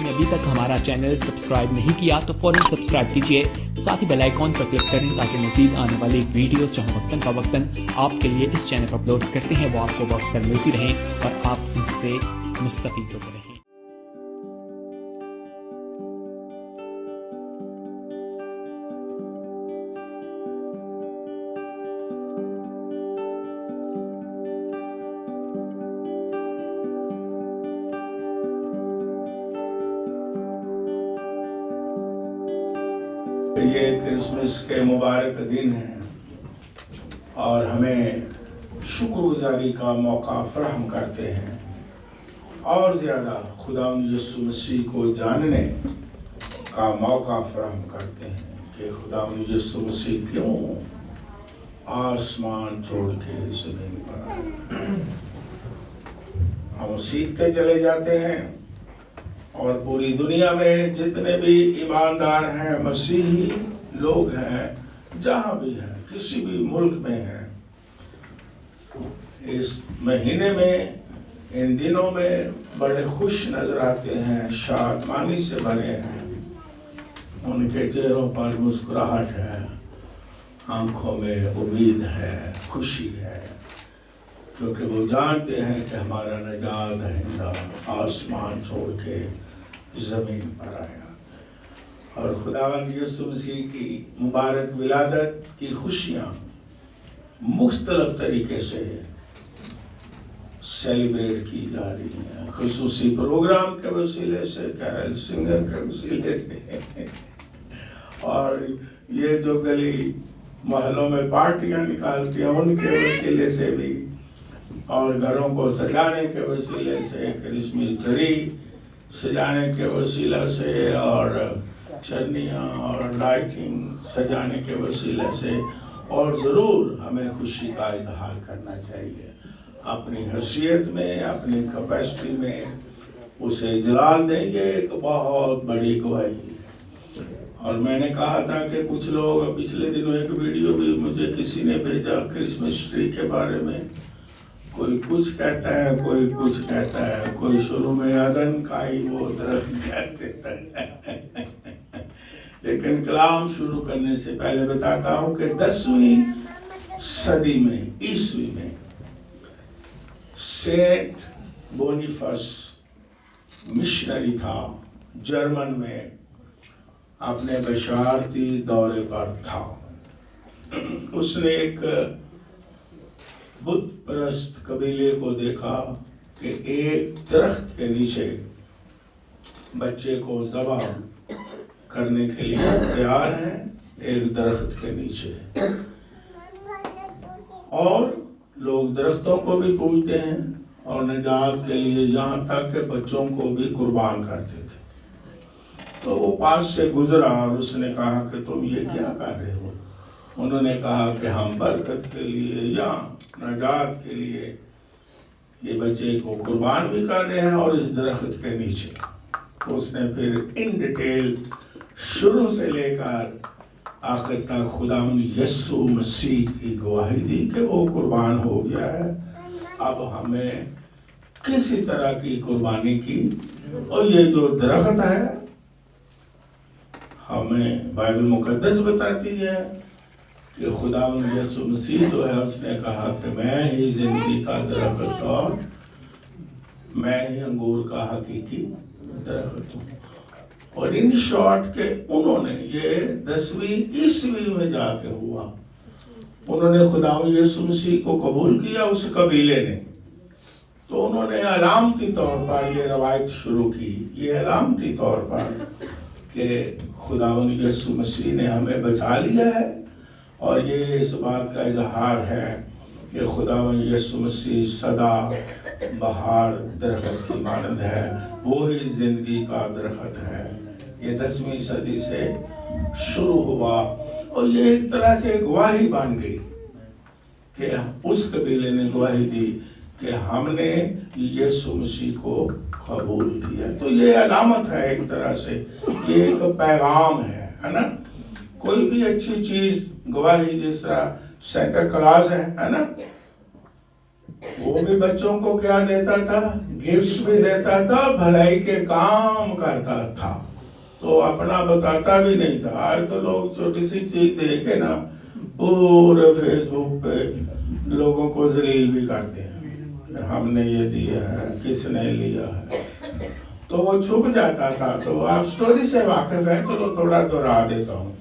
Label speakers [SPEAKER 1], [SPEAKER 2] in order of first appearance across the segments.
[SPEAKER 1] آپ نے ابھی تک ہمارا چینل سبسکرائب نہیں کیا تو فوراً سبسکرائب کیجئے، ساتھ ہی بیل آئیکن پر کلک کریں تاکہ مزید آنے والی ویڈیو جو وقتاً فوقتاً آپ کے لیے اس چینل پر اپلوڈ کرتے ہیں وہ آپ کو وقت پر ملتی رہیں اور آپ ان سے مستفید ہوتے رہیں۔
[SPEAKER 2] یہ کرسمس کے مبارک دن ہیں اور ہمیں شکر گزاری کا موقع فراہم کرتے ہیں اور زیادہ خداوند یسوع مسیح کو جاننے کا موقع فراہم کرتے ہیں کہ خداوند یسوع مسیح کیوں آسمان چھوڑ کے زمین پر آئے۔ ہم سیکھتے چلے جاتے ہیں اور پوری دنیا میں جتنے بھی ایماندار ہیں، مسیحی لوگ ہیں، جہاں بھی ہیں، کسی بھی ملک میں ہیں، اس مہینے میں ان دنوں میں بڑے خوش نظر آتے ہیں، شادمانی سے بھرے ہیں، ان کے چہروں پر مسکراہٹ ہے، آنکھوں میں امید ہے، خوشی ہے، کیونکہ وہ جانتے ہیں کہ ہمارا نجات دہندہ آسمان چھوڑ کے زمین پر آیا اور خداوند یسوع مسیح کی مبارک ولادت کی خوشیاں مختلف طریقے سے سیلیبریٹ کی جا رہی ہیں، خصوصی پروگرام کے وسیلے سے، کیرل سنگر کے وسیلے سے، اور یہ جو گلی محلوں میں پارٹیاں نکالتی ہیں ان کے وسیلے سے بھی، اور گھروں کو سجانے کے وسیلے سے، کرسمس ٹری سجانے کے وسیلہ سے، اور چرنیاں اور لائٹنگ سجانے کے وسیلے سے، اور ضرور ہمیں خوشی کا اظہار کرنا چاہیے، اپنی حیثیت میں، اپنی کیپیسٹی میں اسے جلال دیں۔ یہ ایک بہت بڑی گواہی ہے، اور میں نے کہا تھا کہ کچھ لوگ پچھلے دنوں ایک ویڈیو بھی مجھے کسی نے بھیجا کرسمس ٹری کے بارے میں، کوئی کچھ کہتا ہے، کوئی کچھ کہتا ہے، کوئی شروع میں عدن کا ہی وہ درخت کہہ دیتا ہے، لیکن کلام شروع کرنے سے پہلے بتاتا ہوں کہ 10ویں صدی میں، عیسوی میں، سینٹ بونیفس مشنری تھا، جرمن میں اپنے بشارتی دورے پر تھا۔ اس نے ایک بت پرست قبیلے کو دیکھا کہ ایک درخت کے نیچے بچے کو ذبح کرنے کے لیے تیار ہیں، ایک درخت کے نیچے، اور لوگ درختوں کو بھی پوجتے ہیں اور نجات کے لیے یہاں تک کہ بچوں کو بھی قربان کرتے تھے۔ تو وہ پاس سے گزرا اور اس نے کہا کہ تم یہ کیا کر رہے ہو؟ انہوں نے کہا کہ ہم برکت کے لیے یا نجات کے لیے یہ بچے کو قربان بھی کر رہے ہیں اور اس درخت کے نیچے۔ اس نے پھر ان ڈیٹیل شروع سے لے کر آخر تک خداوند یسوع مسیح کی گواہی دی کہ وہ قربان ہو گیا ہے، اب ہمیں کسی طرح کی قربانی کی، اور یہ جو درخت ہے ہمیں بائبل مقدس بتاتی ہے کہ خداوند یسوع مسیح جو ہے اس نے کہا کہ میں ہی زندگی کا درخت اور میں ہی انگور کا حقیقی درخت ہوں۔ اور ان شارٹ کہ انہوں نے یہ 10ویں عیسوی میں جا کے ہوا، انہوں نے خداوند یسوع مسیح کو قبول کیا اس قبیلے نے، تو انہوں نے علامتی طور پر یہ روایت شروع کی، یہ علامتی طور پر کہ خداوند یسوع مسیح نے ہمیں بچا لیا ہے، اور یہ اس بات کا اظہار ہے کہ خداوند یسوع مسیح سدا بہار درخت کی مانند ہے، وہی زندگی کا درخت ہے۔ یہ 10ویں صدی سے شروع ہوا اور یہ ایک طرح سے گواہی بن گئی کہ اس قبیلے نے گواہی دی کہ ہم نے یسوع مسیح کو قبول کیا۔ تو یہ علامت ہے ایک طرح سے، یہ ایک پیغام ہے نا۔ کوئی بھی اچھی چیز گواہی، جس طرح سینٹا کلاز ہے نا، وہ بھی بچوں کو کیا دیتا تھا؟ گفٹس بھی دیتا تھا، بھلائی کے کام کرتا تھا، تو اپنا بتاتا بھی نہیں تھا۔ آج تو لوگ چھوٹی سی چیز دے کے نا پورے فیس بک پہ لوگوں کو ذلیل بھی کرتے ہیں کہ ہم نے یہ دیا ہے، کس نے لیا ہے، تو وہ چھپ جاتا تھا۔ تو آپ سٹوری سے واقف ہیں، چلو تھوڑا دہرا دیتا ہوں۔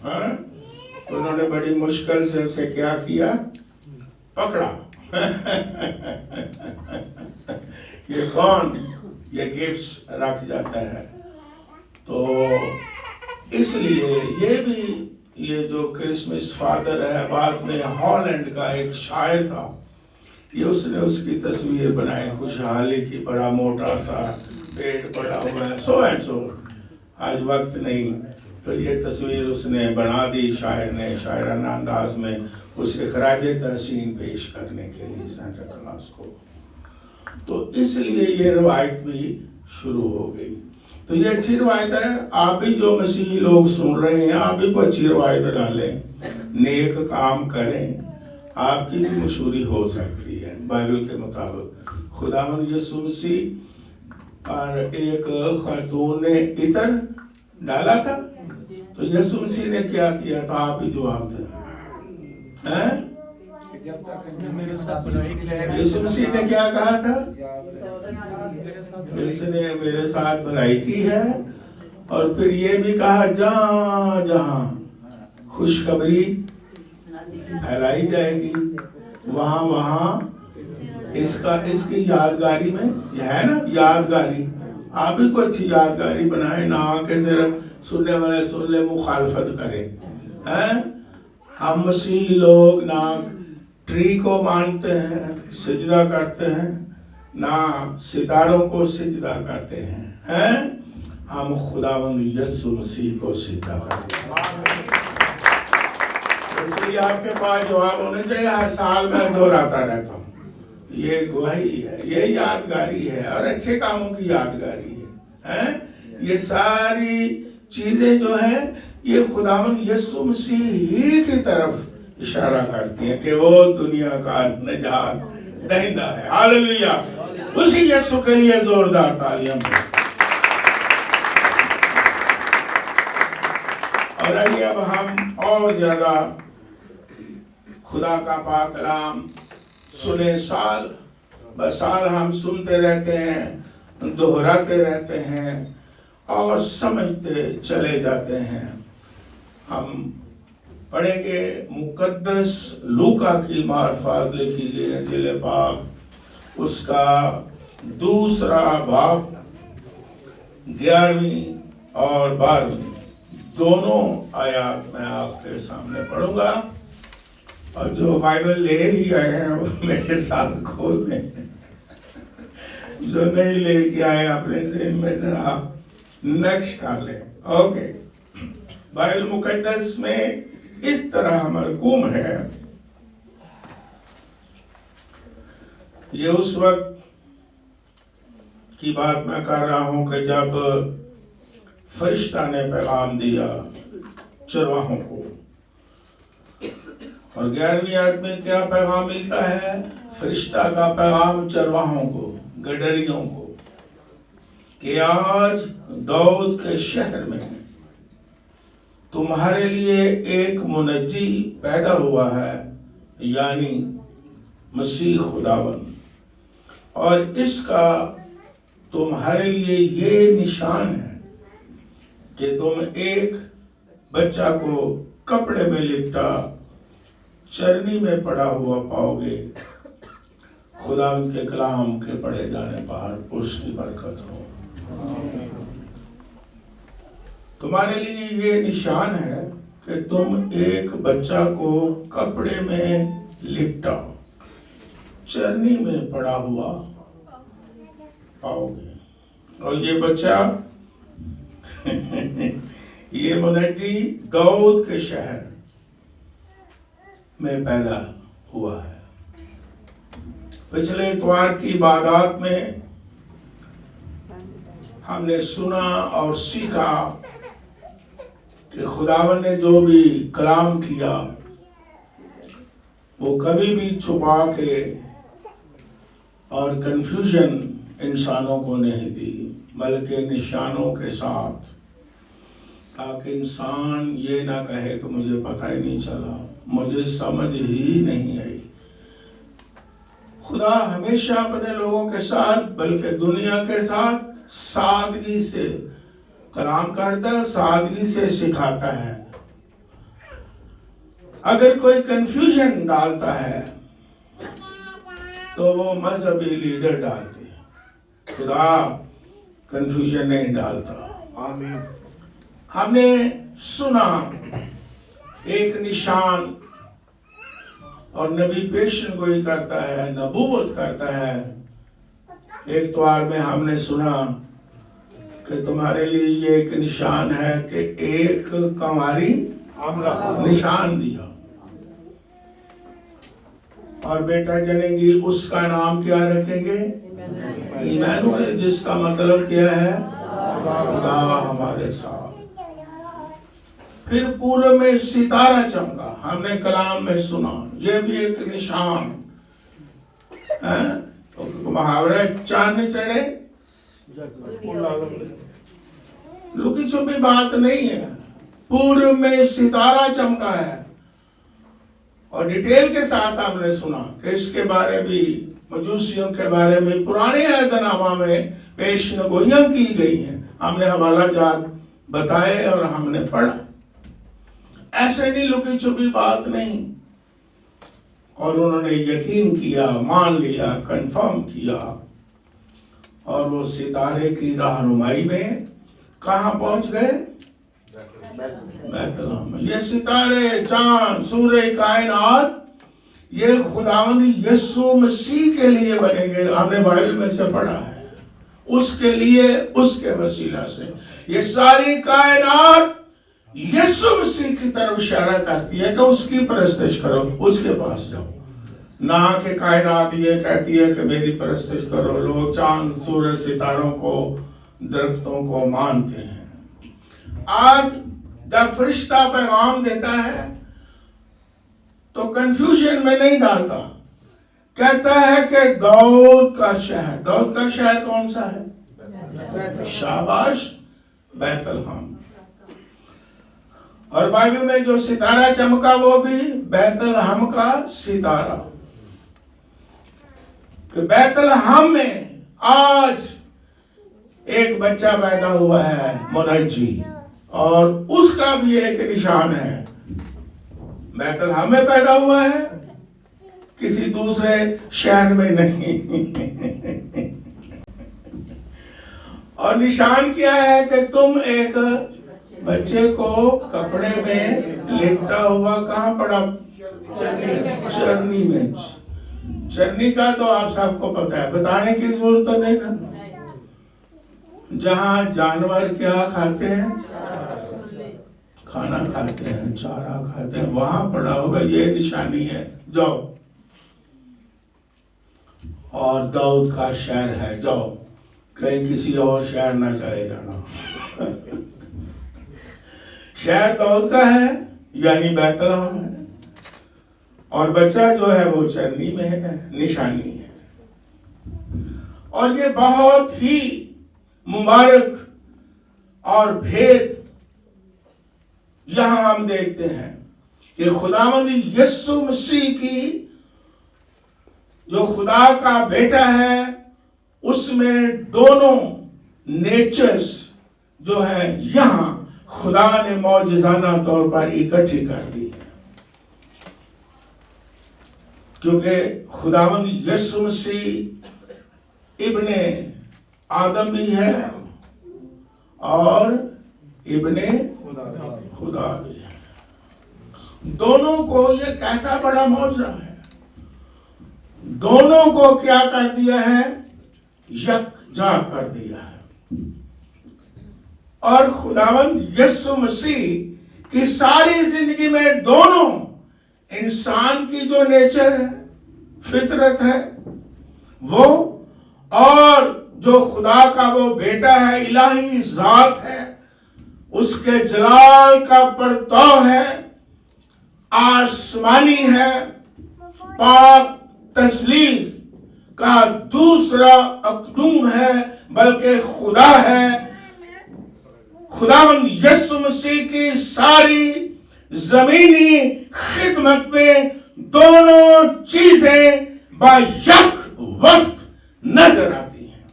[SPEAKER 2] انہوں نے بڑی مشکل سے اسے کیا کیا؟ پکڑا۔ یہ کون یہ گفٹس رکھ جاتا ہے؟ تو اس لیے یہ بھی، یہ جو کرسمس فادر ہے، بعد میں ہالینڈ کا ایک شاعر تھا، یہ اس نے اس کی تصویر بنائی، خوشحالی کی، بڑا موٹا سا پیٹ پڑا ہوا ہے، سو اینڈ سو۔ آج وقت نہیں، تو یہ تصویر اس نے بنا دی شاعر نے، شاعرانہ انداز میں اسے خراج تحسین پیش کرنے کے لیے سینٹا کلاس کو۔ تو اس لیے یہ روایت بھی شروع ہو گئی۔ تو یہ اچھی روایت ہے، آپ بھی جو مسیحی لوگ سن رہے ہیں، آپ بھی کو اچھی روایت ڈالیں، نیک کام کریں، آپ کی بھی مشہوری ہو سکتی ہے۔ بائبل کے مطابق خداوند یسوع مسیح پر ایک خاتون نے عطر ڈالا تھا، تو یسوع مسیح نے کیا کیا تھا؟ آپ بھی جواب دیں۔ یسوع مسیح نے کیا کہا تھا؟ اس نے میرے ساتھ بھلائی کی ہے، اور پھر یہ بھی کہا جہاں جہاں خوشخبری پھیلائی جائے گی وہاں وہاں اس کی یادگاری میں، یہ ہے نا یادگاری، آپ بھی کو اچھی یادگاری بنائیں، نہ کہ صرف سننے والے سن لے مخالفت کریں۔ ہم مسیحی لوگ نہ ٹری کو مانتے ہیں، سجدہ کرتے ہیں، نہ ستاروں کو سجدہ کرتے ہیں، ہم خداوند یسوع مسیح کو سجدہ کرتے ہیں۔ اس لیے آپ کے پاس جواب ہونے چاہیے۔ ہر سال میں دہراتا رہتا ہوں، یہ گواہی ہے، یہ یادگاری ہے، اور اچھے کاموں کی یادگاری ہے۔ یہ ساری چیزیں جو ہیں یہ خداوند یسوع مسیح ہی کی طرف اشارہ کرتی ہیں کہ وہ دنیا کا نجات دہندہ ہے۔ ہاللیلویہ! اسی یسوع کے لیے زوردار تالیاں۔ اور آئیے اب ہم اور زیادہ خدا کا پاک کلام سنے، سال بسال ہم سنتے رہتے ہیں، دہراتے رہتے ہیں اور سمجھتے چلے جاتے ہیں۔ ہم پڑھیں گے مقدس لوکا کی معرفات لکھی گئی انجیل پاک، اس کا 2 باب 11ویں اور 12ویں دونوں آیات میں آپ کے سامنے پڑھوں گا، اور جو بائبل لے ہی آئے ہیں وہ میرے ساتھ کھول دیں، جو نہیں لے کے آئے اپنے ذہن میں ذرا نقش کر لیں۔ اوکے، بائبل مقدس میں اس طرح مرقوم ہے۔ یہ اس وقت کی بات میں کر رہا ہوں کہ جب فرشتہ نے پیغام دیا چرواہوں کو، اور 11ویں آیت میں کیا پیغام ملتا ہے؟ فرشتہ کا پیغام چرواہوں کو، گڈریوں کو، کہ آج داؤد کے شہر میں تمہارے لیے ایک منجی پیدا ہوا ہے، یعنی مسیح خداوند، اور اس کا تمہارے لیے یہ نشان ہے کہ تم ایک بچہ کو کپڑے میں لپٹا چرنی میں پڑا ہوا پاؤ گے۔ خداوند کے کلام کے پڑھے جانے پر اس کی برکت ہو۔ تمہارے لیے یہ نشان ہے کہ تم ایک بچہ کو کپڑے میں لپٹا چرنی میں پڑا ہوا پاؤ گے، اور یہ بچہ یہ منجی داؤد کے شہر میں پیدا ہوا ہے۔ پچھلے اتوار کی عبادات میں ہم نے سنا اور سیکھا کہ خداوند نے جو بھی کلام کیا وہ کبھی بھی چھپا کے اور کنفیوژن انسانوں کو نہیں دی، بلکہ نشانوں کے ساتھ، تاکہ انسان یہ نہ کہے کہ مجھے پتہ ہی نہیں چلا، مجھے سمجھ ہی نہیں آئی۔ خدا ہمیشہ اپنے لوگوں کے ساتھ بلکہ دنیا کے ساتھ سادگی سے کلام کرتا ہے، سادگی سے سکھاتا ہے۔ اگر کوئی کنفیوژن ڈالتا ہے تو وہ مذہبی لیڈر ڈالتے ہیں، خدا کنفیوژن نہیں ڈالتا۔
[SPEAKER 3] آمین۔
[SPEAKER 2] ہم نے سنا ایک نشان، اور نبی پیشن گوئی کرتا ہے، نبوت کرتا ہے۔ ایک توار میں ہم نے سنا کہ تمہارے لیے یہ ایک نشان ہے کہ ایک کنواری نشان دیا، اور بیٹا جنے گی، اس کا نام کیا رکھیں گے؟ ایمانوئل، جس کا مطلب کیا ہے؟ خدا ہمارے ساتھ۔ پھر پورے میں ستارہ چمکا، ہم نے کلام میں سنا، یہ بھی ایک نشان ہے۔ محاورہ چاند چڑھے لکی چھپی بات نہیں ہے، پورے میں ستارہ چمکا ہے۔ اور ڈیٹیل کے ساتھ ہم نے سنا کہ اس کے بارے بھی، مجوسیوں کے بارے میں پرانے عہد نامہ میں پیشن گوئیاں کی گئی ہیں، ہم نے حوالہ جات بتائے اور ہم نے پڑھا۔ ایسے نہیں لکی چھپی بات نہیں، اور انہوں نے یقین کیا، مان لیا، کنفرم کیا، اور وہ ستارے کی رہنمائی میں کہاں پہنچ گئے؟ بیت لحم۔ یہ ستارے، چاند، سورہ کائنات، یہ خداوند یسوع مسیح کے لیے بنے گئے، ہم نے بائبل میں سے پڑھا ہے، اس کے لیے، اس کے وسیلہ سے یہ ساری کائنات یسوع مسیح کی طرف اشارہ کرتی ہے کہ اس کی پرستش کرو، اس کے پاس جاؤ۔ نہ کہ کائنات یہ کہتی ہے کہ میری پرستش کرو۔ لوگ چاند، سورج، ستاروں کو، درختوں کو مانتے ہیں۔ آج جب فرشتہ پیغام دیتا ہے تو کنفیوژن میں نہیں ڈالتا، کہتا ہے کہ داؤد کا شہر۔ داؤد کا شہر کون سا ہے؟ شاباش، بیت لحم۔ اور بائبل میں جو ستارہ چمکا وہ بھی بیت لحم کا ستارہ، کہ بیت لحم میں آج ایک بچہ پیدا ہوا ہے، منجی، اور اس کا بھی ایک نشان ہے، بیت لحم میں پیدا ہوا ہے، کسی دوسرے شہر میں نہیں۔ اور نشان کیا ہے کہ تم ایک بچے کو کپڑے میں لپٹا ہوا کہاں پڑا؟ چرنی میں۔ چرنی کا تو آپ سب کو پتہ ہے، بتانے کی ضرورت نہیں نا۔ جہاں جانور کیا کھاتے ہیں؟ کھانا کھاتے ہیں، چارہ کھاتے ہیں، وہاں پڑا ہوگا، یہ نشانی ہے، جاؤ۔ اور داؤد کا شہر ہے، جاؤ، کہیں کسی اور شہر نہ چلے جانا۔ شہر داؤد کا ہے، یعنی بیت لحم ہے، اور بچہ جو ہے وہ چرنی میں ہے، نشانی ہے۔ اور یہ بہت ہی مبارک اور بھید یہاں ہم دیکھتے ہیں کہ خداوند یسوع مسیح کی جو خدا کا بیٹا ہے، اس میں دونوں نیچرز جو ہیں یہاں خدا نے معجزانہ طور پر اکٹھی کر دی ہے، کیونکہ خداوند یسوع مسیح ابن آدم بھی ہے اور ابن خدا بھی ہے۔ دونوں کو یہ کیسا بڑا معجزہ ہے، دونوں کو کیا کر دیا ہے؟ یکجا کر دیا ہے۔ اور خداوند یسوع مسیح کی ساری زندگی میں دونوں، انسان کی جو نیچر ہے، فطرت ہے وہ، اور جو خدا کا وہ بیٹا ہے، الہی ذات ہے، اس کے جلال کا پرتو ہے، آسمانی ہے، پاک تثلیث کا دوسرا اقدوم ہے بلکہ خدا ہے. خداوند یسوع مسیح کی ساری زمینی خدمت میں دونوں چیزیں با یک وقت نظر آتی ہیں.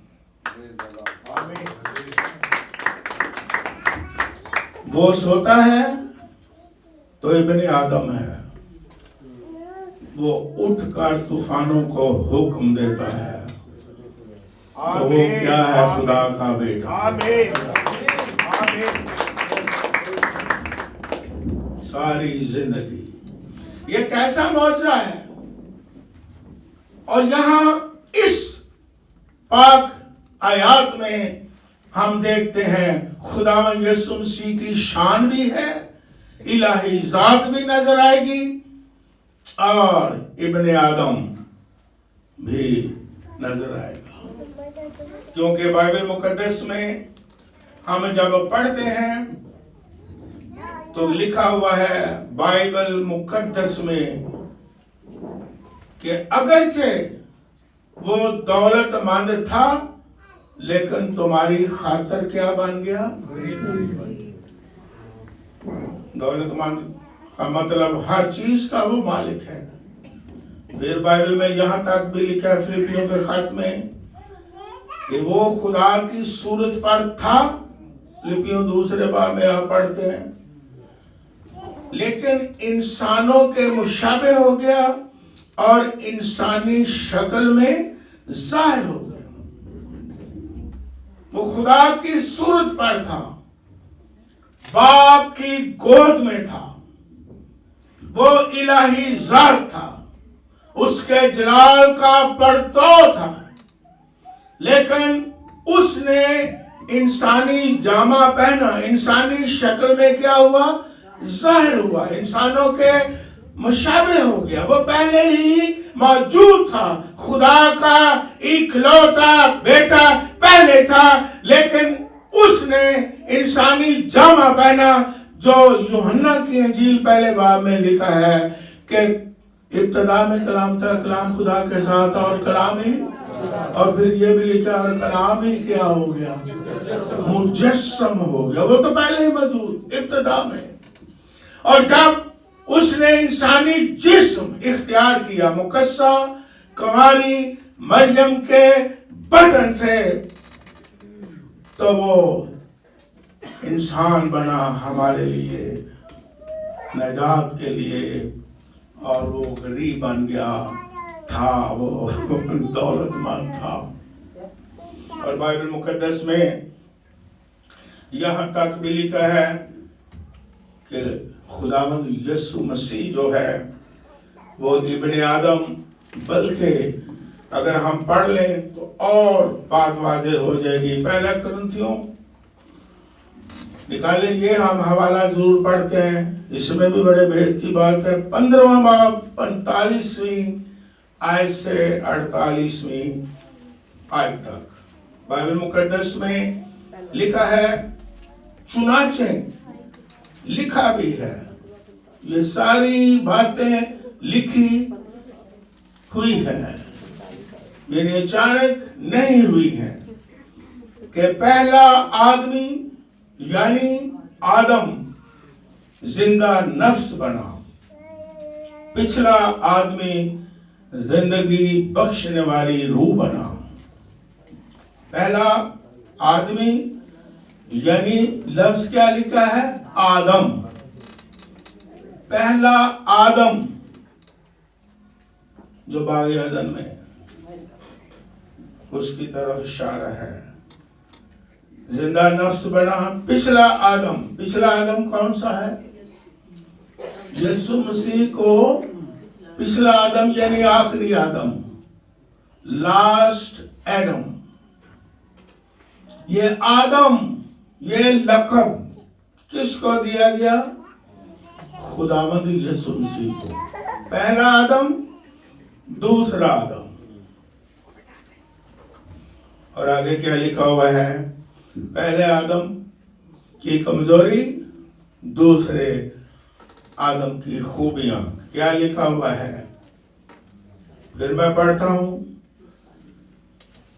[SPEAKER 2] وہ سوتا ہے تو ابن آدم ہے، وہ اٹھ کر طوفانوں کو حکم دیتا ہے تو وہ کیا ہے؟ خدا کا بیٹا. ساری زندگی یہ کیسا معجزہ ہے. اور یہاں اس پاک آیات میں ہم دیکھتے ہیں خداوند یسوع مسیح کی شان بھی ہے، الہی ذات بھی نظر آئے گی، اور ابن آدم بھی نظر آئے گا. کیونکہ بائبل مقدس میں ہم جب پڑھتے ہیں تو لکھا ہوا ہے بائبل مقدس میں کہ اگرچہ وہ دولت مند تھا لیکن تمہاری خاطر کیا بن گیا؟ دولت مند کا مطلب ہر چیز کا وہ مالک ہے. پھر بائبل میں یہاں تک بھی لکھا ہے فلپیوں کے خط میں کہ وہ خدا کی صورت پر تھا. فلپیوں دوسرے باب میں آپ پڑھتے ہیں، لیکن انسانوں کے مشابہ ہو گیا اور انسانی شکل میں ظاہر ہو گیا. وہ خدا کی صورت پر تھا، باپ کی گود میں تھا، وہ الہی ذات تھا، اس کے جلال کا پرتو تھا، لیکن اس نے انسانی جامہ پہنا، انسانی شکل میں کیا ہوا؟ ظاہر ہوا، انسانوں کے مشابہ ہو گیا. وہ پہلے ہی موجود تھا، خدا کا اکلوتا بیٹا پہلے تھا، لیکن اس نے انسانی جامہ پہنا، جو یوحنا کی انجیل پہلے باب میں لکھا ہے کہ ابتدا میں کلام تھا، کلام خدا کے ساتھ تھا اور کلام ہی، اور پھر یہ بھی لکھا اور کلام ہی کیا ہو گیا؟ مجسم ہو گیا. وہ تو پہلے ہی موجود ابتدا میں. اور جب اس نے انسانی جسم اختیار کیا مقدسہ کنواری مریم کے بدن سے، تو وہ انسان بنا ہمارے لیے، نجات کے لیے، اور وہ غریب بن گیا تھا، وہ دولت مند تھا. اور بائبل مقدس میں یہاں تک بھی لکھا ہے کہ خداوند یسوع مسیح جو ہے وہ ابن آدم، بلکہ اگر ہم پڑھ لیں تو اور بات واضح ہو جائے گی. پہلا کرنتھیوں نکالیں گے، ہم حوالہ ضرور پڑھتے ہیں، اس میں بھی بڑے بھید کی بات ہے. 15واں باب 45ویں آیت سے 48ویں آیت تک بائبل مقدس میں لکھا ہے. چنانچہ لکھا بھی ہے، یہ ساری باتیں لکھی ہوئی ہیں، یعنی اچانک نہیں ہوئی ہیں، کہ پہلا آدمی یعنی آدم زندہ نفس بنا، پچھلا آدمی زندگی بخشنے والی روح بنا. پہلا آدمی یعنی لفظ کیا لکھا ہے؟ آدم. پہلا آدم جو باغ عدن میں، اس کی طرف اشارہ ہے. زندہ نفس بنا، پچھلا آدم. پچھلا آدم کون سا ہے؟ یسوع مسیح کو پچھلا آدم یعنی آخری آدم، لاسٹ ایڈم. یہ آدم، یہ لقب کس کو دیا گیا؟ خداوند یسوع مسیح کو. پہلا آدم، دوسرا آدم. اور آگے کیا لکھا ہوا ہے؟ پہلے آدم کی کمزوری، دوسرے آدم کی خوبیاں. کیا لکھا ہوا ہے؟ پھر میں پڑھتا ہوں.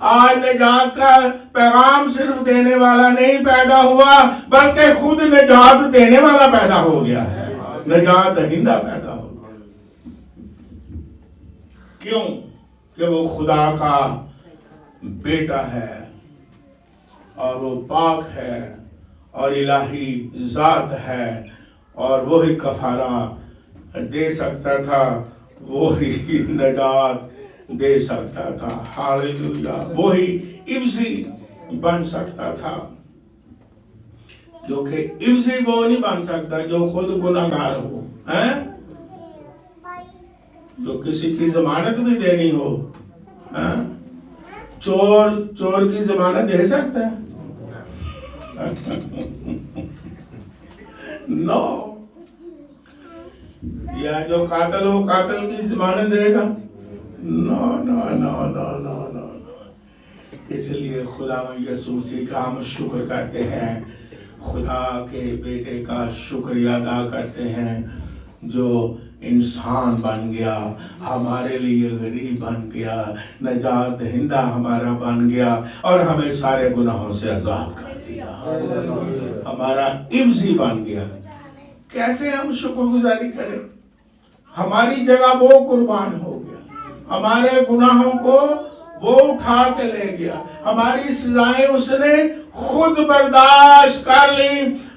[SPEAKER 2] آج نجات کا پیغام صرف دینے والا نہیں پیدا ہوا بلکہ خود نجات دینے والا پیدا ہو گیا ہے، نجات دہندہ پیدا ہو گیا۔ کیوں؟ کہ وہ خدا کا بیٹا ہے اور وہ پاک ہے اور الہی ذات ہے اور وہی کفارہ دے سکتا تھا، وہی نجات دے سکتا تھا، ہاللیلویا، وہی عوضی بن سکتا تھا، کیونکہ عوضی وہ نہیں بن سکتا جو خود گناہگار ہو، جو کسی کی ضمانت بھی دینی ہو۔ چور کی ضمانت دے سکتا ہے؟ نو۔ یا جو قاتل ہو قاتل کی ضمانت دے گا؟ نو نو نو نو نو نو۔ اس لیے خدا یسوع مسیح کا ہم شکر کرتے ہیں، خدا کے بیٹے کا شکریہ ادا کرتے ہیں جو انسان بن گیا، ہمارے لیے غریب بن گیا، نجات دہندہ ہمارا بن گیا اور ہمیں سارے گناہوں سے آزاد کر دیا، ہمارا عوضی بن گیا۔ کیسے ہم شکر گزاری کریں؟ ہماری جگہ وہ قربان ہو گیا، ہمارے گناہوں کو وہ اٹھا کے لے گیا، ہماری سزائیں اس نے خود برداشت کر لی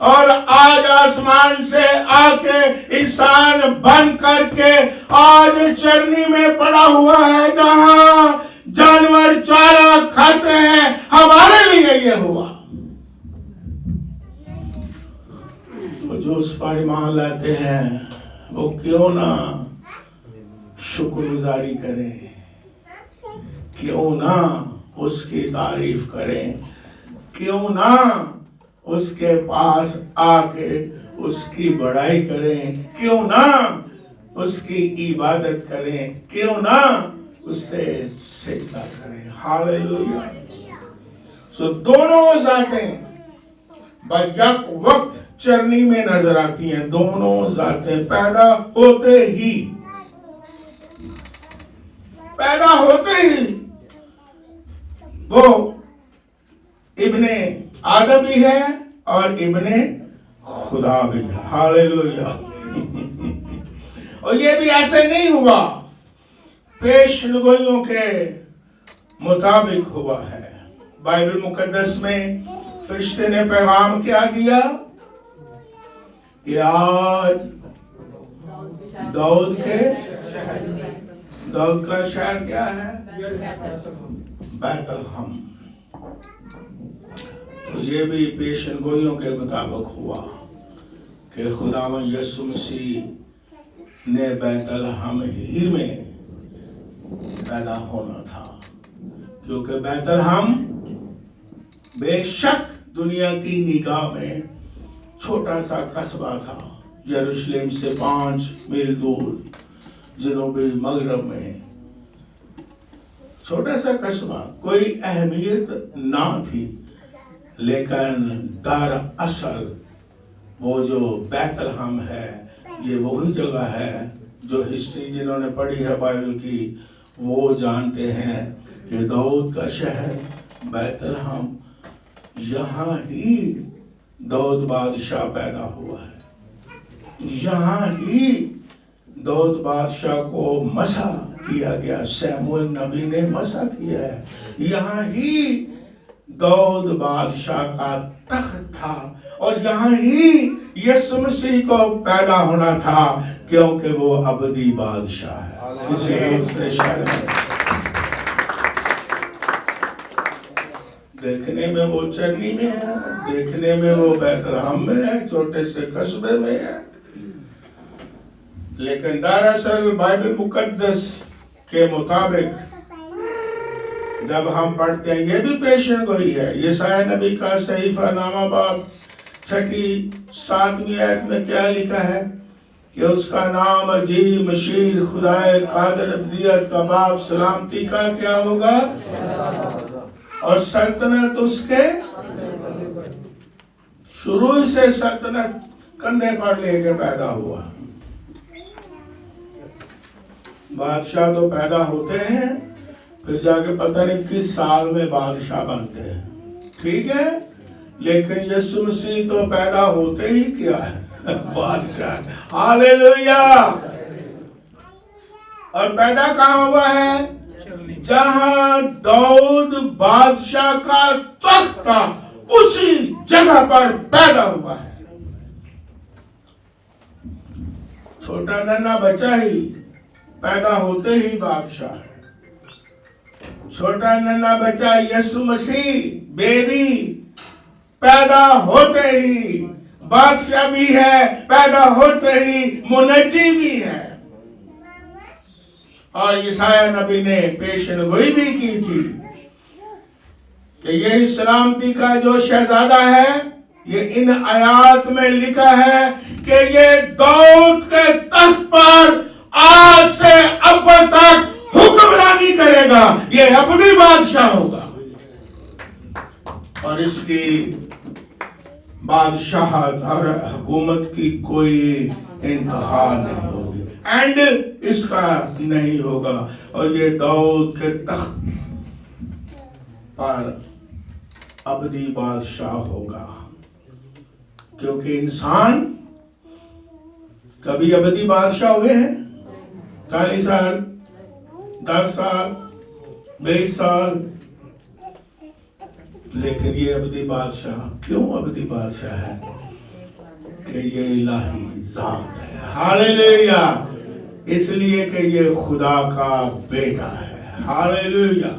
[SPEAKER 2] اور آج آسمان سے آ کے انسان بن کر کے آج چرنی میں پڑا ہوا ہے جہاں جانور چارہ کھاتے ہیں، ہمارے لیے یہ ہوا۔ تو جو اس پر ایمان لاتے ہیں وہ کیوں نہ شکر گزاری کریں، کیوں نہ اس کی تعریف کریں، کیوں نہ اس کے پاس آ کے اس کی بڑائی کریں، کیوں نہ اس کی عبادت کریں، کیوں نہ اس سے سجدہ کریں۔ ہاللیلویا۔ سو دونوں ذاتیں بیک وقت چرنی میں نظر آتی ہیں، دونوں ذاتیں پیدا ہوتے ہی وہ ابن آدم بھی ہے اور ابن خدا بھی ہے۔ ہاللیلویا۔ اور یہ بھی ایسے نہیں ہوا، پیش گوئیوں کے مطابق ہوا ہے۔ بائبل مقدس میں فرشتے نے پیغام کیا دیا کہ آج داؤد کا شہر کیا ہے؟ بیت الحم۔ تو یہ بھی پیشن گوئیوں کے مطابق ہوا کہ خداوند یسوع مسیح نے بیت الحم ہی میں پیدا ہونا تھا، کیونکہ بیت الحم بے شک دنیا کی نگاہ میں چھوٹا سا قصبہ تھا، یروشلم سے 5 میل دور جنوبی مغرب میں، چھوٹا سا قصبہ، کوئی اہمیت نہ تھی، لیکن در اصل وہ جو بیت الحم ہے یہ وہی جگہ ہے جو ہسٹری جنہوں نے پڑھی ہے بائبل کی وہ جانتے ہیں کہ داؤد کا شہر بیت الحم، یہاں ہی داؤد بادشاہ پیدا ہوا ہے، یہاں ہی داؤد بادشاہ کو مسح کیا گیا، سیموئیل نبی نے مسح کیا ہے، یہاں ہی داؤد بادشاہ کا تخت تھا اور یہاں ہی یسوع مسیح کو پیدا ہونا تھا، کیونکہ وہ ابدی بادشاہ ہے۔ کسی دوسرے شہر میں دیکھنے میں وہ چرنی میں ہے، دیکھنے میں وہ بیت الحم میں ہے، چھوٹے سے قصبے میں ہے، لیکن دراصل بائبل مقدس کے مطابق جب ہم پڑھتے ہیں، یہ بھی پیشن گوئی ہے، یسایا نبی کا صحیفہ نامہ باب 7 آیت میں کیا لکھا ہے کہ اس کا نام عجیب، مشیر، خدائے قادر، ابدیت کا باپ، سلامتی کا کیا ہوگا، اور سلطنت اس کے شروع سے سلطنت کندھے پر لے کے پیدا ہوا۔ بادشاہ تو پیدا ہوتے ہیں پھر جا کے پتہ نہیں کس سال میں بادشاہ بنتے ہیں، ٹھیک ہے، لیکن یسوع مسیح تو پیدا ہوتے ہی کیا ہے بادشاہ، ہاللیلویہ۔ اور پیدا کہاں ہوا ہے؟ جہاں داؤد بادشاہ کا تخت تھا اسی جگہ پر پیدا ہوا ہے۔ چھوٹا ننھا بچہ ہی پیدا ہوتے ہی بادشاہ ہے۔ چھوٹا ننھا بچہ یسوع مسیح بیبی پیدا ہوتے ہی بادشاہ بھی ہے، پیدا ہوتے ہی منجی بھی ہے۔ اور یسایہ نبی نے پیشن گوئی بھی کی تھی کہ یہ سلامتی کا جو شہزادہ ہے، یہ ان آیات میں لکھا ہے کہ یہ داؤد کے تخت پر آج سے اب تک حکمرانی کرے گا، یہ ابدی بادشاہ ہوگا، اور اس کی بادشاہت اور حکومت کی کوئی انتہا نہیں ہوگی، اینڈ اس کا نہیں ہوگا، اور یہ داؤد کے تخت پر ابدی بادشاہ ہوگا، کیونکہ انسان کبھی ابدی بادشاہ ہوئے ہیں 40 سال 10 سال 20 سال، لیکن یہ ابدی بادشاہ کیوں ابدی بادشاہ ہے؟ کہ یہ الہی ذات ہے، ہاللیلویہ، اس لیے کہ یہ خدا کا بیٹا ہے، ہاللیلویہ۔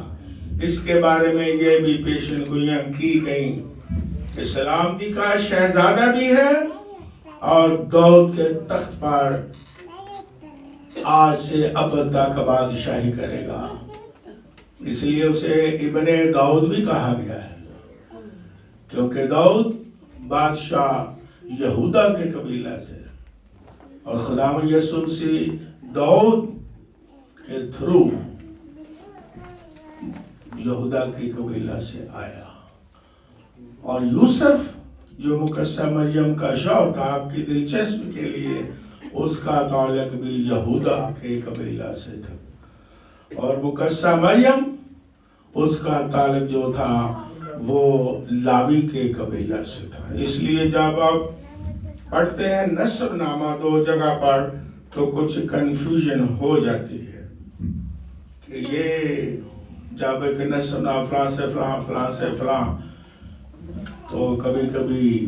[SPEAKER 2] اس کے بارے میں یہ بھی پیشن گوئیاں کی گئیں کہ سلامتی کا شہزادہ بھی ہے اور داؤد کے تخت پر آج سے اب تک بادشاہی کرے گا، اس لیے اسے ابن داؤد بھی کہا گیا ہے، کیونکہ داؤد بادشاہ یہودا کے قبیلہ سے، اور خداوند یسوع مسیح داؤد کے تھرو یہودا کے قبیلہ سے آیا، اور یوسف جو مقدسہ مریم کا شوہر تھا، آپ کی دلچسپی کے لیے اس کا تعلق بھی یہودا کے قبیلہ سے تھا، اور مقدسہ مریم اس کا تعلق جو تھا وہ لاوی کے قبیلہ سے تھا۔ اس لیے جب آپ پڑھتے ہیں نسب نامہ 2 جگہ پر تو کچھ کنفیوژن ہو جاتی ہے کہ یہ جب ایک نسب نامہ فلاں سے فلاں فلاں سے فلاں، تو کبھی کبھی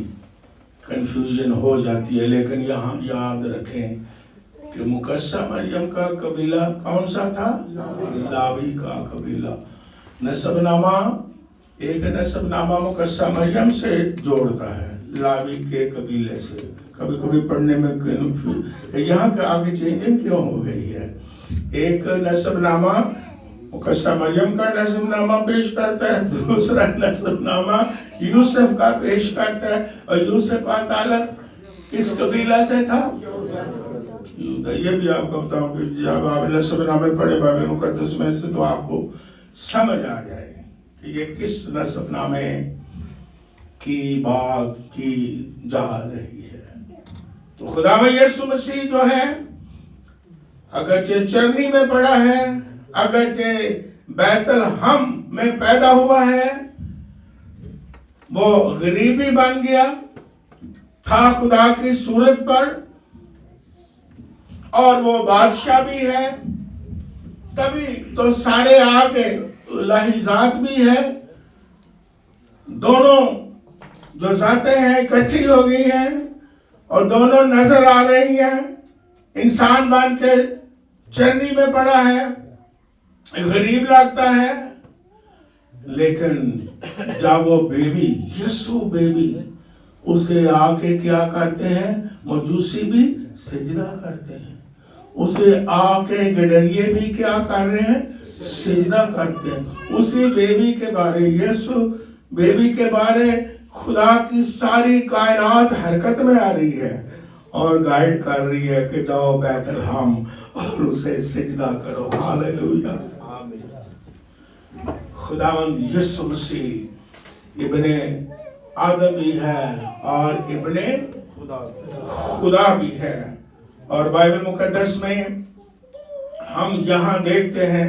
[SPEAKER 2] کنفیوژن ہو جاتی ہے، لیکن یہاں یاد رکھیں کہ مقدسہ مریم کا قبیلہ کون سا تھا؟ لاوی کا قبیلہ۔ نسب نامہ ایک نسب نامہ مقدسہ مریم سے جوڑتا ہے لاوی کے قبیلے سے، کبھی کبھی پڑھنے میں یہاں کے آگے چینجنگ کیوں ہو گئی ہے؟ ایک نسب نامہ مقدسہ مریم کا نسب نامہ پیش کرتا ہے، دوسرا نسب نامہ یوسف کا پیش کرتا ہے، اور یوسف کا تعلق کس قبیلہ سے تھا؟ یہودا۔ یہ بھی آپ کو بتاؤں کہ جب آپ نسب نامے پڑھے بائبل مقدس میں سے تو آپ کو سمجھ آ جائے کہ یہ کس نسب نامے کی بات کی جا رہی ہے۔ تو خداوند یسوع مسیح جو ہے اگرچہ چرنی میں پڑا ہے، اگرچہ بیت لحم میں پیدا ہوا ہے، وہ غریبی بن گیا تھا خدا کی صورت پر، اور وہ بادشاہ بھی ہے، تبھی تو سارے آگے الہی ذات بھی ہے، دونوں جو ذاتیں ہیں اکٹھی ہو گئی ہیں اور دونوں نظر آ رہی ہیں، انسان بن کے چرنی میں پڑا ہے، غریب لگتا ہے، لیکن جب وہ بیبی یسوع بیبی اسے آ کے کیا کرتے ہیں؟ مجوسی بھی سجدہ کرتے ہیں، اسے آ کے گڈریے بھی کیا کر رہے ہیں؟ سجدہ کرتے ہیں۔ اسی بیبی کے بارے یسوع بیبی کے بارے خدا کی ساری کائنات حرکت میں آ رہی ہے اور گائیڈ کر رہی ہے کہ جاؤ بیت لحم اور اسے سجدہ کرو، ہاللیلویہ۔ خداوند یسوع مسیح ابن آدم بھی ہے اور ابن خدا بھی ہے، اور بائبل مقدس میں ہم یہاں دیکھتے ہیں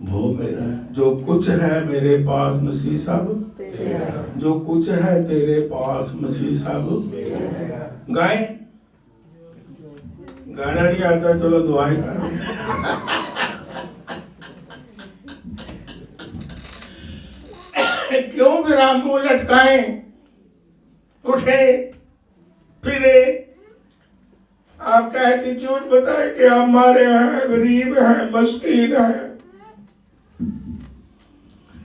[SPEAKER 2] وہ میرا ہے. جو کچھ ہے میرے پاس مسیح صاحب، جو کچھ ہے تیرے پاس مسیح صاحب. گائیں؟ گانا نہیں آتا، چلو دعائیں کریں. کیوں پھر ہم منہ لٹکائیں؟ اٹھے پھرے. آپ کا ایٹیٹیوڈ بتائے کہ ہمارے ہیں غریب ہیں مسکین ہیں،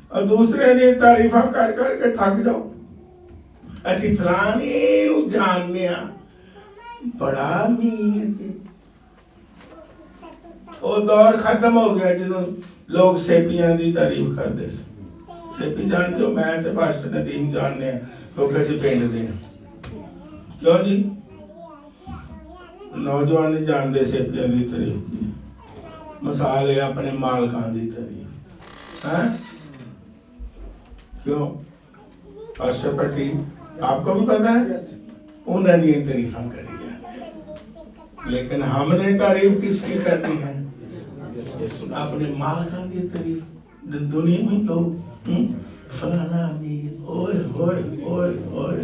[SPEAKER 2] اور دوسرے دی تعریفاں کر کر کے تھک جاؤ. اسی فلانے نو جاننے ہاں بڑا امیر. وہ دور ختم ہو گیا جدوں لوگ سیپیاں دی تعریف کرتے سے. سیپی جانتے ہو؟ میں تے پاسٹر ندیم جاننے ہیں، وہ کسی پنڈ دے ہیں. کیوں جی؟ نوجوان نہیں جانتے سیپیاں دی تعریف کی. مثال ہے اپنے مالکاں دی تعریف. کیوں؟ پاسٹر پٹی آپ کو بھی پتا ہے انہوں نے یہ تعریفاں کری ہے، لیکن ہم نے تعریف کس کی کرنی ہے؟ اپنے مالکاں دی تعریف. دنیا میں لوگ فلانا امیر، اوئے ہوئے ہوئے ہوئے.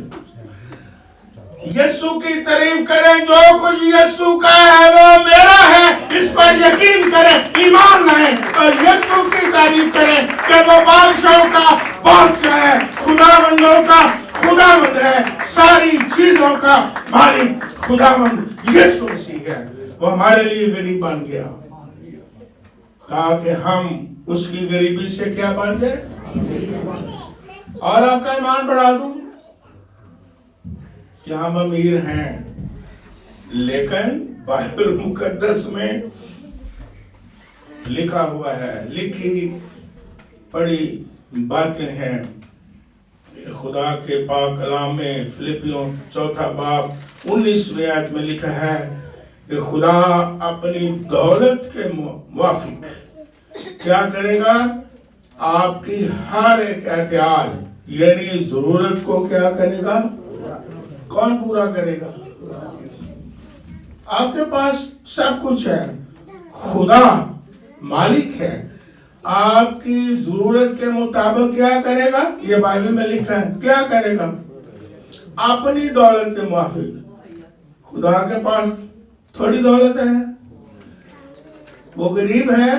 [SPEAKER 2] یسوع کی تعریف کریں. جو کچھ یسوع کا ہے وہ میرا ہے، اس پر یقین کریں، ایمان لائیں اور یسوع کی تعریف کریں کہ وہ بادشاہوں کا بادشاہ ہے، خداوندوں کا خداوند ہے، ساری چیزوں کا مالک خداوند یسوع مسیح ہے. وہ ہمارے لیے غریب بن گیا تاکہ ہم اس کی غریبی سے کیا بن جائے. اور آپ کا ایمان بڑھا دوں کہ ہم امیر ہیں، لیکن بائبل مقدس میں لکھا ہوا ہے، لکھی پڑھی باتیں ہیں. خدا کے پاک کلام میں فلپیوں 4 باب 19ویں آیت میں لکھا ہے کہ خدا اپنی دولت کے موافق کیا کرے گا؟ آپ کی ہر ایک احتیاج یعنی ضرورت کو کیا کرے گا؟ کون پورا کرے گا؟ آپ کے پاس سب کچھ ہے، خدا مالک ہے، آپ کی ضرورت کے مطابق کیا کرے گا؟ یہ بائبل میں لکھا ہے. کیا کرے گا؟ اپنی دولت کے موافق. خدا کے پاس تھوڑی دولت ہے، وہ غریب ہے.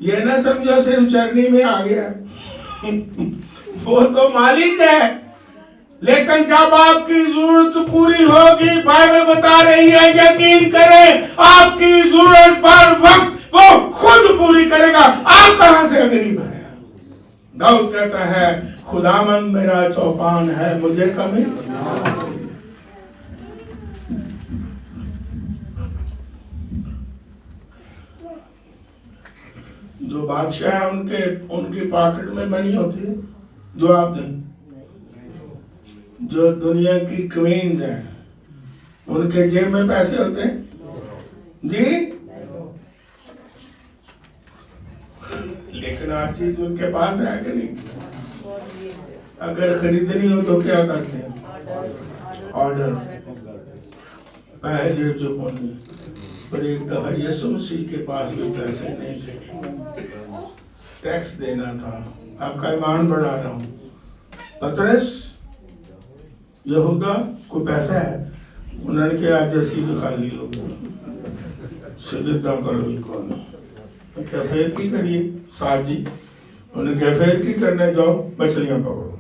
[SPEAKER 2] یہ نہ سمجھو صرف چرنی میں آ گیا، وہ تو مالک ہے. لیکن جب آپ کی ضرورت پوری ہوگی، بائبل بتا رہی ہے یقین کریں آپ کی ضرورت پر وقت وہ خود پوری کرے گا. آپ کہاں سے غریب ہیں؟ داؤد کہتا ہے خداوند میرا چوپان ہے، مجھے کمی. جو بادشاہ ہیں ان کی پاکٹ میں منی ہوتی ہے. جو آپ دیں، جو دنیا کی کوئینز ہیں ان کے جیب میں پیسے ہوتے ہیں جی، لیکن ہر چیز ان کے پاس ہے کہ نہیں؟ اگر خریدنی ہو تو کیا کرتے ہیں؟ آرڈر. پیسے جیب سے پہنچے. پر ایک دفعہ یسوع مسیح کے پاس بھی پیسے نہیں تھے، ٹیکس دینا تھا. آپ کا ایمان بڑھا رہا ہوں. پترس یہودا کو پیسہ ہے، انہوں نے کہا جیسی بھی خالی ہو شگرداں کرو ہی کون کیا پھر کی کریے ساتھ جی. انہوں نے کہا پھر کی کرنے جاؤ مچھلیاں پکڑو.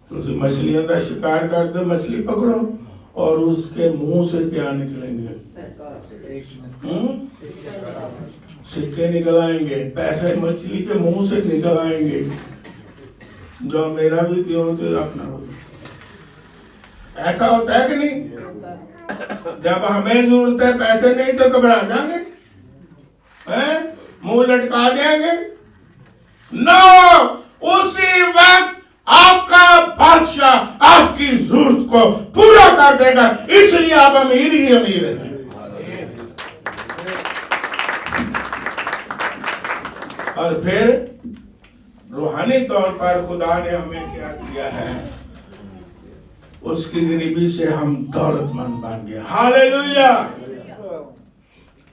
[SPEAKER 2] تو اسے مچھلیاں کا شکار کر دو، مچھلی پکڑو اور اس کے منہ سے کیا نکلیں گے؟ سکے نکل آئیں گے، پیسے مچھلی کے منہ سے نکل آئیں گے. جو میرا بھی دیو تو اپنا ہو. ایسا ہوتا ہے کہ نہیں؟ جب ہمیں ضرورت ہے پیسے نہیں تو گھبرا جائیں گے، منہ لٹکا دیں گے. نو، اسی وقت آپ کا بادشاہ آپ کی ضرورت کو پورا کر دے گا. اس لیے آپ امیر ہی امیر ہیں. اور پھر روحانی طور پر خدا نے ہمیں کیا کیا ہے؟ اس کی غریبی سے ہم دولت مند بن گئے. ہاللیلویا.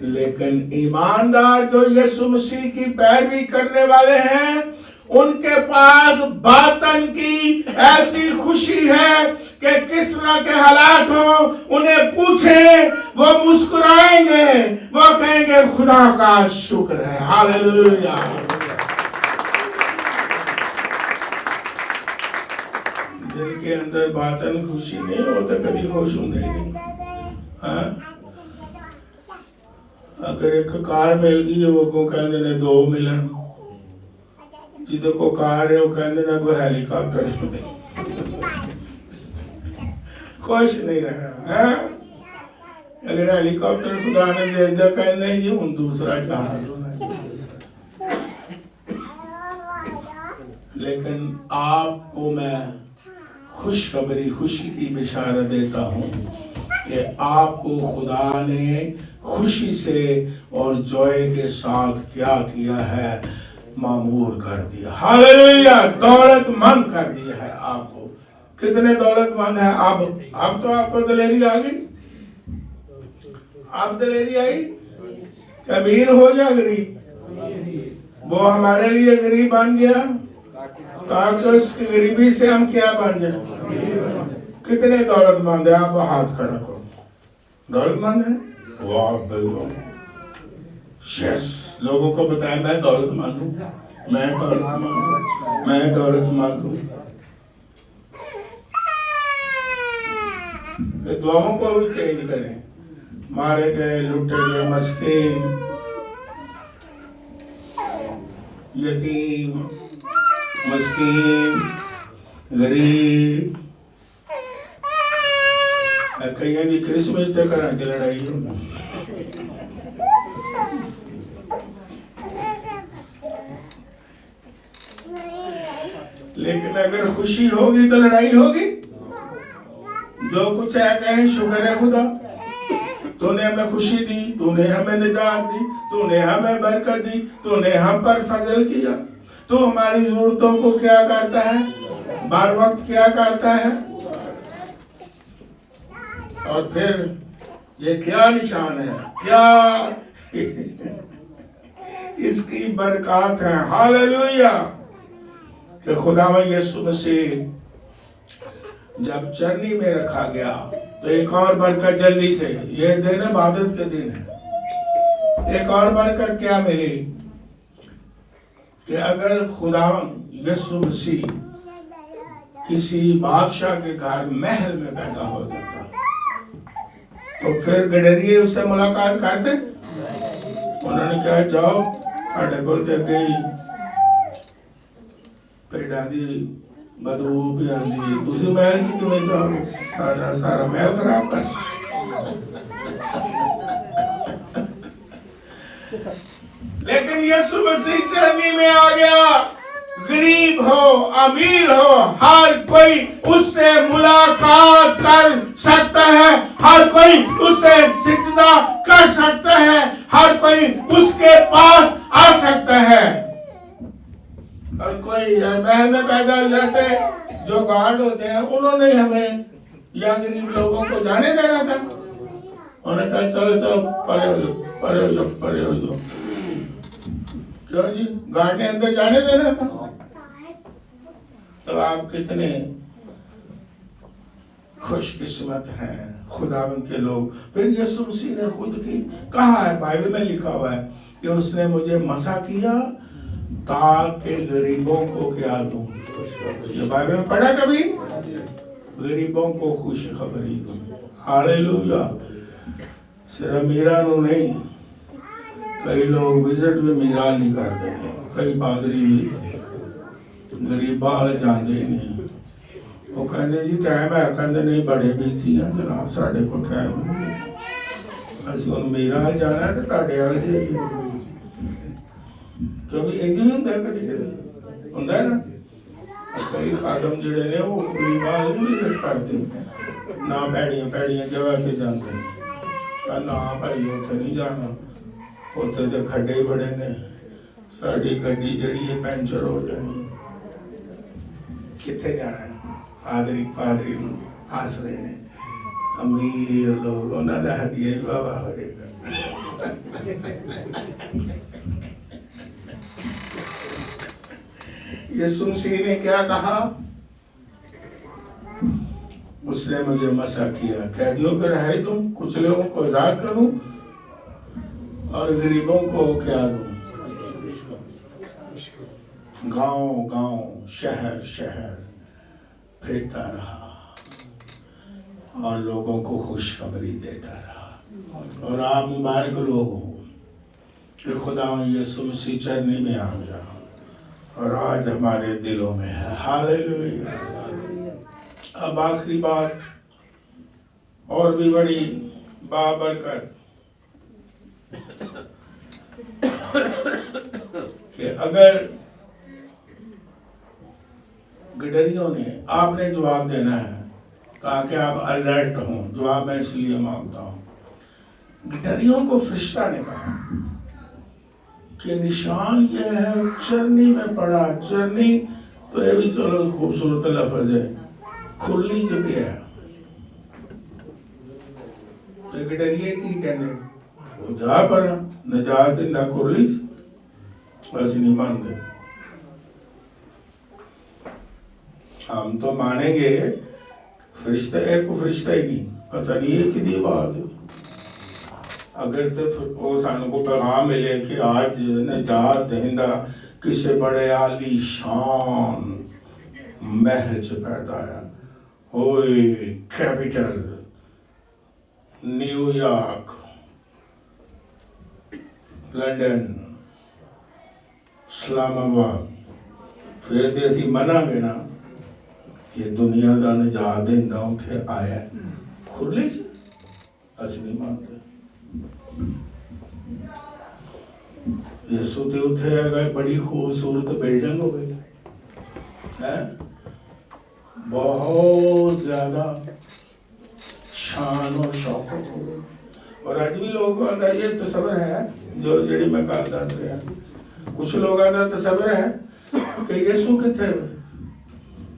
[SPEAKER 2] لیکن ایماندار جو یسوع مسیح کی پیروی کرنے والے ہیں ان کے پاس باطن کی ایسی خوشی ہے کہ کس طرح کے حالات ہوں انہیں پوچھیں وہ مسکرائیں گے، وہ کہیں گے خدا کا شکر ہے، ہاللویا۔ دل کے اندر باطن خوشی نہیں ہوتا کبھی خوش ہوں گے نہیں۔ اگر ایک کار مل گئی وہ کو کہندے نے دو ملن، جدو کو کار ہے وہ کہندے نے کوئی ہیلی کاپٹر خوش نہیں رہا۔ اگر ہیلی کاپٹر خدا نے دے دیا کہندے نہیں جی ہن دوسرا جہاز ہونا چاہیے۔ لیکن آپ کو میں خوشخبری، خوشی کی بشارت دیتا ہوں کہ آپ کو خدا نے خوشی سے اور جوئے کے ساتھ کیا کیا ہے، معمور کر دیا، ہاللویا، دولت مند کر دیا ہے آپ کو۔ کتنے دولت مند ہیں اب تو آپ کو دلیری آ گئی، اب دلیری آئی کہ امیر ہو جائے غریب، وہ ہمارے لیے غریب بن گیا تاکہ اس کی غریبی سے ہم کیا بن جائیں۔ کتنے دولت مند ہیں آپ ہاتھ کھڑا کرو، دولت مند ہیں؟ واہ بالکل، شیس لوگوں کو بتائیں میں دولت مند ہوں، میں دولت مند ہوں، میں دولت مند ہوں۔ دعاؤں کو بھی چینج کریں، مارے گئے، لٹے گئے، مسکین، یتیم، مسکین، غریب، کہیں گی کرسمس تے کراں چ لڑائی ہونا۔ لیکن اگر خوشی ہوگی تو لڑائی ہوگی؟ جو کچھ ہے کہیں شکر ہے خدا، تو نے ہمیں خوشی دی، تو نے ہمیں نجات دی، تو نے ہمیں برکت دی، تو نے ہم پر فضل کیا، تو ہماری ضرورتوں کو کیا کرتا ہے، بر وقت کیا کرتا ہے۔ اور پھر یہ کیا نشان ہے، کیا اس کی برکات ہیں، ہاللویا، کہ خداوند یسوع مسیح جب چرنی میں رکھا گیا تو ایک اور برکت جلدی سے، یہ دن عبادت کے دن ہے، ایک اور برکت کیا ملی کہ اگر خداوند یسوع مسیح کسی بادشاہ کے گھر محل میں پیدا ہو جاتا تو پھر گڈریے اس سے ملاقات کرتے، انہوں نے کہا جاؤ ہاڈے کول تے گئی پیڑاں دی بدبو بھی آندی، تسی محل چ کیویں جاؤ، سارا محل خراب کر۔ لیکن یسوع مسیح چرنی میں آ گیا، غریب ہو امیر ہو ہر کوئی اس سے ملاقات کر سکتا ہے، ہر کوئی اس سے سجدہ کر سکتا ہے، ہر کوئی اس کے پاس آ سکتا ہے۔ اور کوئی محل میں پیدا ہو جاتے جو گارڈ ہوتے ہیں انہوں نے ہمیں یا غریب لوگوں کو جانے دینا تھا، انہوں نے کہا چلو چلو پرے ہو جاؤ، پرے ہو جاؤ، پرے ہو جاؤ۔ کیوں جی گارڈ نے اندر جانے دینا تھا؟ تو آپ کتنے خوش قسمت ہیں خداوند کے لوگ۔ پھر یسوع مسیح نے خود کی کہا ہے، بائبل میں لکھا ہوا ہے کہ اس نے مجھے مسح کیا تاکہ غریبوں کو کیا دوں، یہ بائبل میں پڑھا کبھی؟ غریبوں کو خوشخبری دوں، ہاللویا۔ صرف میرا نو نہیں، کئی لوگ وزٹ بھی میرا نہیں کرتے، کئی پادری غریباں والے جاندے ہی نہیں، وہ کہندے جی ٹائم ہے، کہندے نہیں بڑے بیزی ہیں جناب ساڈے کو ٹائم نہیں، اسی ہن میرا جانا ہے تے تہاڈے والے جائیے، کیونکہ انج نہیں ہوندا کدی کدی ہوندا ہے نا، کئی خادم جڑے نے وہ غریباں نہیں وزٹ کرتے، نہ پیڑیاں جگہ تے جاندے، نہ بھائی اوتھے نہیں جانا، اوتھے تے کھڈے بڑے نے، ساڈی گڈی جڑی ہے پینچر ہو جانی، کتنے جانا ہے؟ پادری ہس رہے ہیں، امیر لوگ انہوں نے ہدیہ ہی بابا ہوئے گا۔ یسوع مسیح نے کیا کہا؟ اس نے مجھے مسح کیا، قیدیوں کو رہائی دوں، کچلوں کو آزاد کروں اور غریبوں کو کیا دوں؟ گاؤں گاؤں شہر شہر پھرتا رہا اور لوگوں کو خوشخبری دیتا رہا۔ اور آپ مبارک لوگ ہوں کہ خدا یسوع مسیح چرنی میں آ گیا اور آج ہمارے دلوں میں ہے۔ ہاللیلویہ۔ اب آخری بات اور بھی بڑی بابرکت کہ اگر گڈریوں نے، آپ نے جواب دینا ہے تاکہ آپ الرٹ ہوں، جواب میں اس لیے مانگتا ہوں۔ گڈریوں کو فرشتہ نے کہا کہ نشان یہ ہے، چرنی میں پڑا۔ چرنی تو یہ بھی چلو خوبصورت لفظ ہے، کھلی جگہ ہے۔ تو گڈریے کی کہنے وہ جا پڑا، نجات دندہ کھلی بس نہیں مانتے۔ ہم تو مانیں گے فرشتہ ہے کو فرشتہ ہی نہیں، پتہ نہیں ہے کدی بات ہے۔ اگر تو وہ سانوں کو پیغام ملے کہ آج نجات دہندہ کسی بڑے عالی شان محل سے پیدا ہے، ہوئے کیپٹل نیو یارک، لنڈن، اسلام آباد، پھر تو اسی منع گے نا یہ دنیا دا نجات دہندہ اتھے آیا ہے، کھلی جی اسی نہیں مانتے۔ یسوع تے اتھے گئے، بڑی خوبصورت بلڈنگ ہو گئی ہے، بہت زیادہ شان و شوکت ہو گئی۔ اور آج بھی لوگ آتا یہ تصور ہے جو جڑی میں کہا دس رہا، کچھ لوگ آتا تصور ہے کہ یسوع کتنے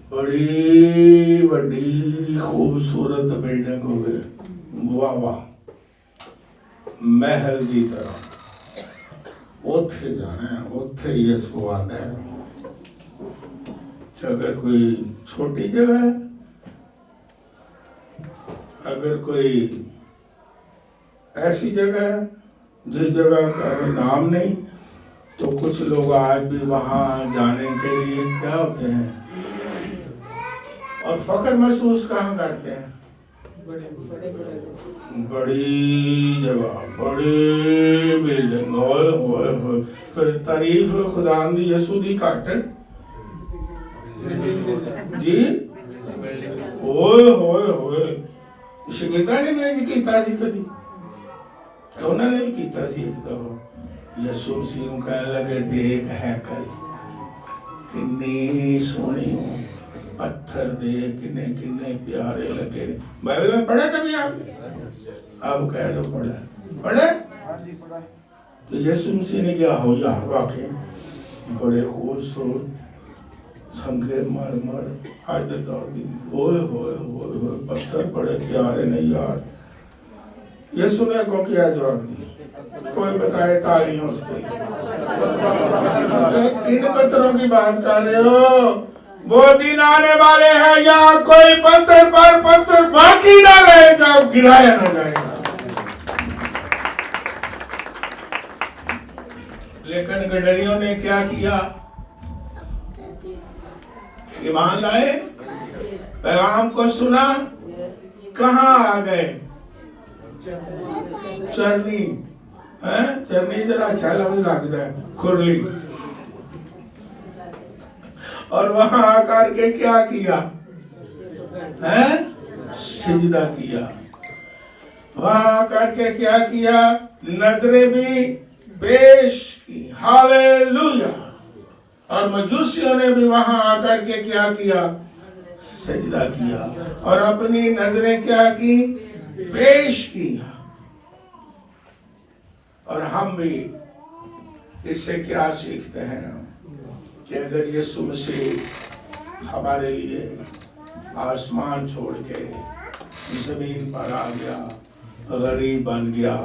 [SPEAKER 2] بڑی بڑی خوبصورت بلڈنگ ہو گئی، واہ واہ، محل دی طرح اوتھے جانا ہے، اوتھے یسوع آنا ہے۔ اگر کوئی چھوٹی جگہ ہے، اگر کوئی ایسی جگہ ہے جس جگہ کا نام نہیں، تو کچھ لوگ آج بھی وہاں جانے کے لیے کیا ہوتے ہیں اور فخر محسوس کہاں کرتے ہیں؟ بڑی جگہ، بڑی بلڈنگ، ہوئے ہوئے ہوئے، پھر تعریف خداوند یسوع دی کٹ جی، ہوئے ہوئے ہوئے۔ شگرداں نے میں کیتا سی کدی، انہوں نے بھی کیتا سی ایک دفعہ۔ یسوع مسیح نوں کہنے لگے دیکھ ہیکل کنی سونی ہوں، پتھر دے کنے کنے پیارے لگے۔ بائبل میں پڑھا کبھی آپ؟ اب کہہ رہے پڑھا، پڑھے؟ تو یسوع مسیح نے کیا ہو یار واقعی بڑے خوبصورت سنگے مرمر حاجت اور دن، ہوئے ہوئے ہوئے ہوئے، پتھر بڑے پیارے نہیں یار۔ یسوع نے کو کیا جواب دی؟ کوئی بتائے تالیوں اس کے ان پتھروں کی بات کر رہے ہو؟ وہ دن آنے والے ہیں یہاں کوئی پتھر پر پتھر باقی نہ رہے جب گرایا نہ جائے گا۔ لیکن گڈریوں نے کیا کیا؟ ایمان لائے، پیغام کو سنا، کہاں آ گئے؟ چرنی، چرنی ذرا اچھا لفظ لگتا ہے، کھرلی۔ اور وہاں آ کر کے کیا کیا؟ سجدہ کیا۔ وہاں آ کر کے کیا کیا؟ نظریں بھی پیش کی۔ ہاللیلویہ۔ اور مجوسیوں نے بھی وہاں آ کر کے کیا کیا؟ سجدہ کیا اور اپنی نظریں کیا کی؟ پیش کی۔ اور ہم بھی اس سے کیا سیکھتے ہیں کہ اگر یسوع مسیح ہمارے لیے آسمان چھوڑ کے زمین پر آ گیا، غریب بن گیا،